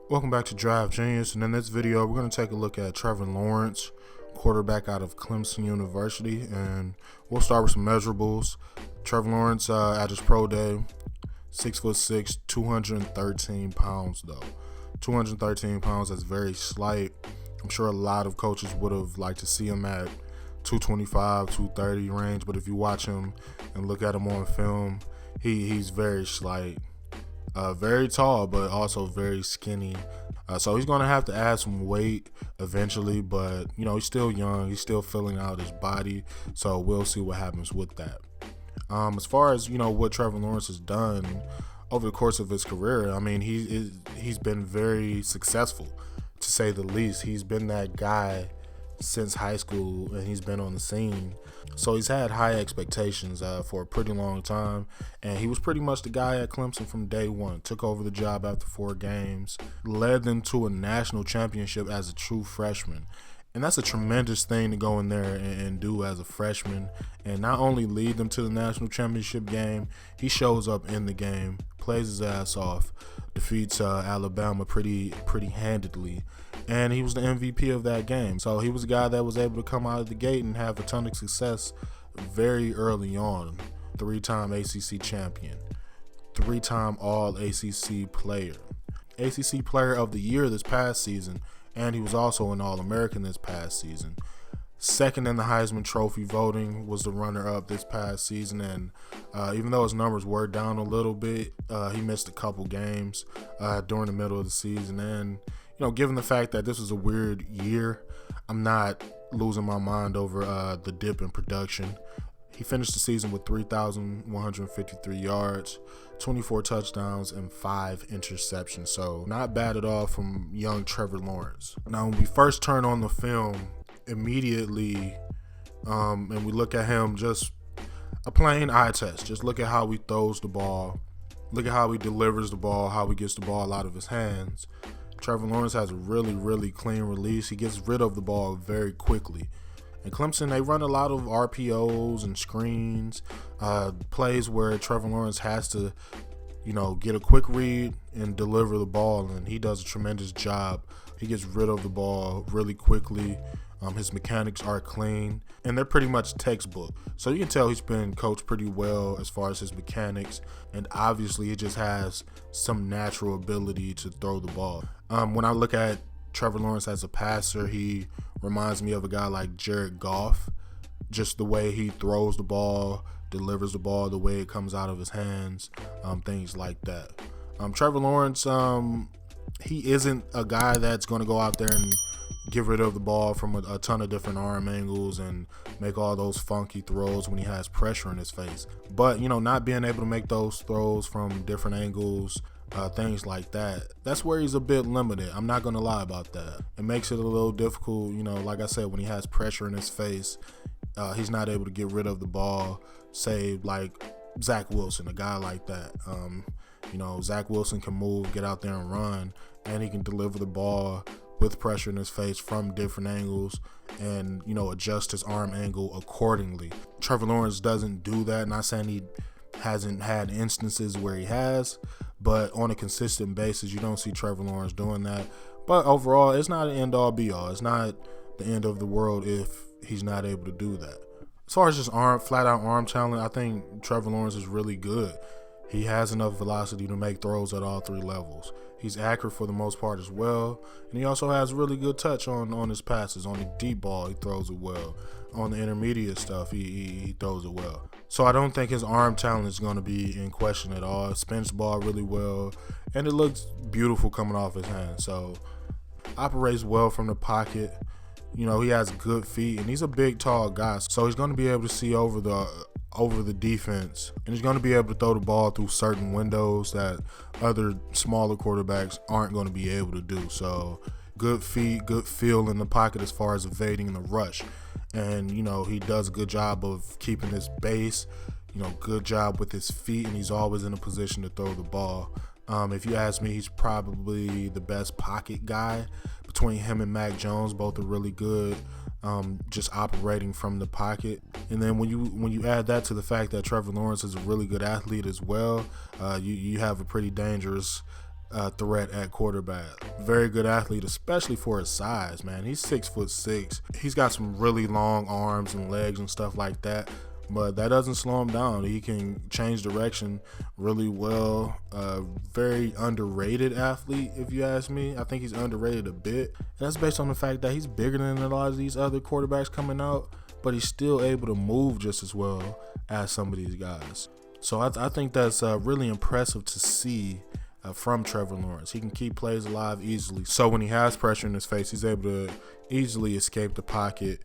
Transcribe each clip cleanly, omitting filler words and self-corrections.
Welcome back to Drive Genius, and in this video we're going to take a look at Trevor Lawrence, quarterback out of Clemson University, and we'll start with some measurables. Trevor Lawrence at his pro day, 6'6", 213 pounds though. 213 pounds, that's very slight. I'm sure a lot of coaches would have liked to see him at 225, 230 range, but if you watch him and look at him on film, he's very slight. Very tall, but also very skinny. So he's going to have to add some weight eventually, but, he's still young. He's still filling out his body, so we'll see what happens with that. As far as, what Trevor Lawrence has done over the course of his career, I mean, he's been very successful, to say the least. He's been that guy since high school, and he's been on the scene. So he's had high expectations for a pretty long time, and he was pretty much the guy at Clemson from day one. Took over the job after 4 games, led them to a national championship as a true freshman. And that's a tremendous thing to go in there and do as a freshman, and not only lead them to the national championship game, he shows up in the game, plays his ass off, defeats Alabama pretty handedly, and he was the MVP of that game. So he was a guy that was able to come out of the gate and have a ton of success very early on. 3-time ACC champion, 3-time All-ACC player, ACC Player of the Year this past season, and he was also an All-American this past season. Second in the Heisman Trophy voting, was the runner-up this past season, and even though his numbers were down a little bit, he missed a couple games during the middle of the season. And given the fact that this was a weird year, I'm not losing my mind over the dip in production. He finished the season with 3,153 yards, 24 touchdowns, and 5 interceptions. So not bad at all from young Trevor Lawrence. Now, when we first turn on the film, immediately, and we look at him, just a plain eye test. Just look at how he throws the ball. Look at how he delivers the ball, how he gets the ball out of his hands. Trevor Lawrence has a really clean release. He gets rid of the ball very quickly. And Clemson, they run a lot of RPOs and screens, plays where Trevor Lawrence has to, get a quick read and deliver the ball, and he does a tremendous job. He gets rid of the ball really quickly. His mechanics are clean, and they're pretty much textbook. So you can tell he's been coached pretty well as far as his mechanics, and obviously he just has some natural ability to throw the ball. When I look at Trevor Lawrence as a passer, he reminds me of a guy like Jared Goff. Just the way he throws the ball, delivers the ball, the way it comes out of his hands, things like that. Trevor Lawrence, he isn't a guy that's going to go out there and get rid of the ball from a ton of different arm angles and make all those funky throws when he has pressure in his face. But, not being able to make those throws from different angles, things like that, that's where he's a bit limited. I'm not going to lie about that. It makes it a little difficult, like I said, when he has pressure in his face, he's not able to get rid of the ball, say like Zach Wilson, a guy like that. Zach Wilson can move, get out there and run, and he can deliver the ball with pressure in his face from different angles and, adjust his arm angle accordingly. Trevor Lawrence doesn't do that. Not saying he hasn't had instances where he has, but on a consistent basis, you don't see Trevor Lawrence doing that. But overall, it's not an end-all be-all. It's not the end of the world if he's not able to do that. As far as just flat-out arm talent, I think Trevor Lawrence is really good. He has enough velocity to make throws at all 3 levels. He's accurate for the most part as well, and he also has really good touch on his passes. On the deep ball, he throws it well. On the intermediate stuff, he throws it well. So I don't think his arm talent is going to be in question at all. Spins the ball really well, and it looks beautiful coming off his hand. So operates well from the pocket. He has good feet, and he's a big, tall guy. So he's going to be able to see over the defense, and he's going to be able to throw the ball through certain windows that other smaller quarterbacks aren't going to be able to do. So good feet, good feel in the pocket as far as evading the rush. And, he does a good job of keeping his base, good job with his feet, and he's always in a position to throw the ball. If you ask me, he's probably the best pocket guy between him and Mac Jones. Both are really good, just operating from the pocket. And then when you add that to the fact that Trevor Lawrence is a really good athlete as well, you have a pretty dangerous threat at quarterback. Very good athlete, especially for his size, man. He's 6'6". He's got some really long arms and legs and stuff like that, but that doesn't slow him down. He can change direction really well. Very underrated athlete, if you ask me. I think he's underrated a bit. That's based on the fact that he's bigger than a lot of these other quarterbacks coming out, but he's still able to move just as well as some of these guys. So I think that's really impressive to see from Trevor Lawrence. He can keep plays alive easily. So when he has pressure in his face, he's able to easily escape the pocket,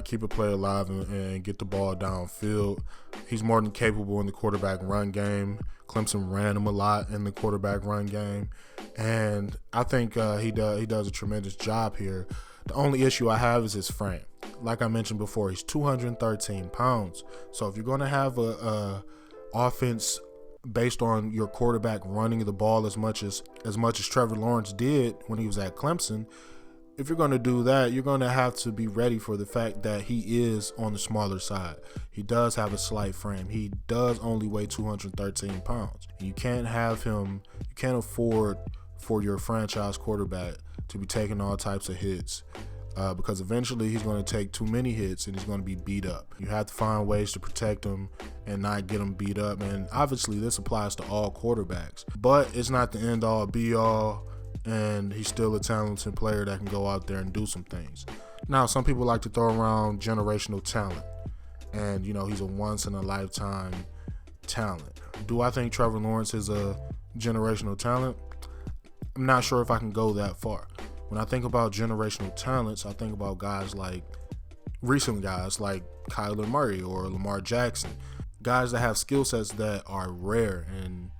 keep a play alive, and get the ball downfield. He's more than capable in the quarterback run game. Clemson ran him a lot in the quarterback run game, and I think he does a tremendous job here. The only issue I have is his frame. Like I mentioned before, he's 213 pounds. So if you're going to have a offense based on your quarterback running the ball as much as Trevor Lawrence did when he was at Clemson, if you're going to do that, you're going to have to be ready for the fact that he is on the smaller side. He does have a slight frame. He does only weigh 213 pounds. You can't afford for your franchise quarterback to be taking all types of hits, because eventually he's going to take too many hits and he's going to be beat up. You have to find ways to protect him and not get him beat up. And obviously this applies to all quarterbacks, but it's not the end all be all. And he's still a talented player that can go out there and do some things. Now, some people like to throw around generational talent, and he's a once in a lifetime talent. Do I think Trevor Lawrence is a generational talent? I'm not sure if I can go that far. When I think about generational talents, I think about recent guys like Kyler Murray or Lamar Jackson, guys that have skill sets that are rare and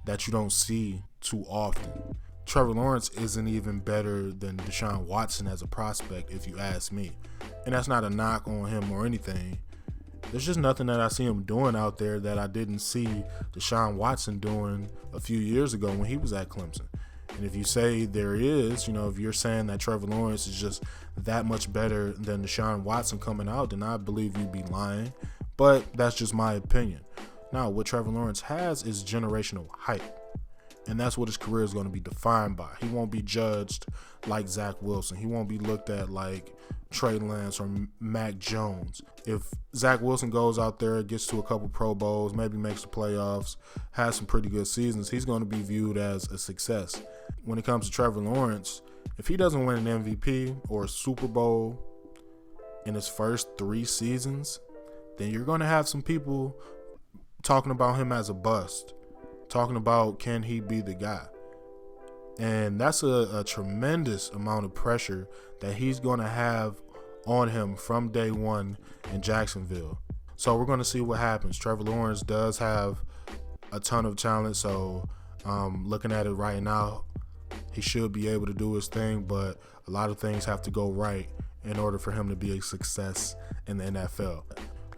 that you don't see too often. Trevor Lawrence isn't even better than Deshaun Watson as a prospect, if you ask me. And that's not a knock on him or anything. There's just nothing that I see him doing out there that I didn't see Deshaun Watson doing a few years ago when he was at Clemson. And if you say there is, if you're saying that Trevor Lawrence is just that much better than Deshaun Watson coming out, then I believe you'd be lying. But that's just my opinion. Now, what Trevor Lawrence has is generational hype. And that's what his career is going to be defined by. He won't be judged like Zach Wilson. He won't be looked at like Trey Lance or Mac Jones. If Zach Wilson goes out there, gets to a couple Pro Bowls, maybe makes the playoffs, has some pretty good seasons, he's going to be viewed as a success. When it comes to Trevor Lawrence, if he doesn't win an MVP or a Super Bowl in his first 3 seasons, then you're going to have some people talking about him as a bust. Talking about, can he be the guy? And that's a tremendous amount of pressure that he's going to have on him from day one in Jacksonville. So we're going to see what happens. Trevor Lawrence does have a ton of talent, so looking at it right now, he should be able to do his thing, but a lot of things have to go right in order for him to be a success in the NFL.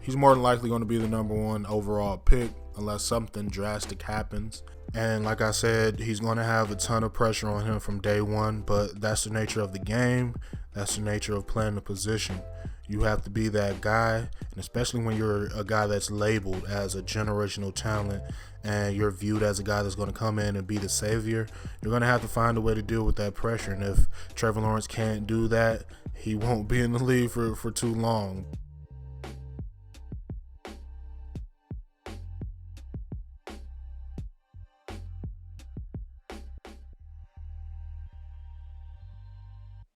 He's more than likely going to be the number 1 overall pick unless something drastic happens. And like I said, he's going to have a ton of pressure on him from day one, but that's the nature of the game. That's the nature of playing the position. You have to be that guy, and especially when you're a guy that's labeled as a generational talent and you're viewed as a guy that's going to come in and be the savior, you're going to have to find a way to deal with that pressure. And if Trevor Lawrence can't do that, he won't be in the league for too long.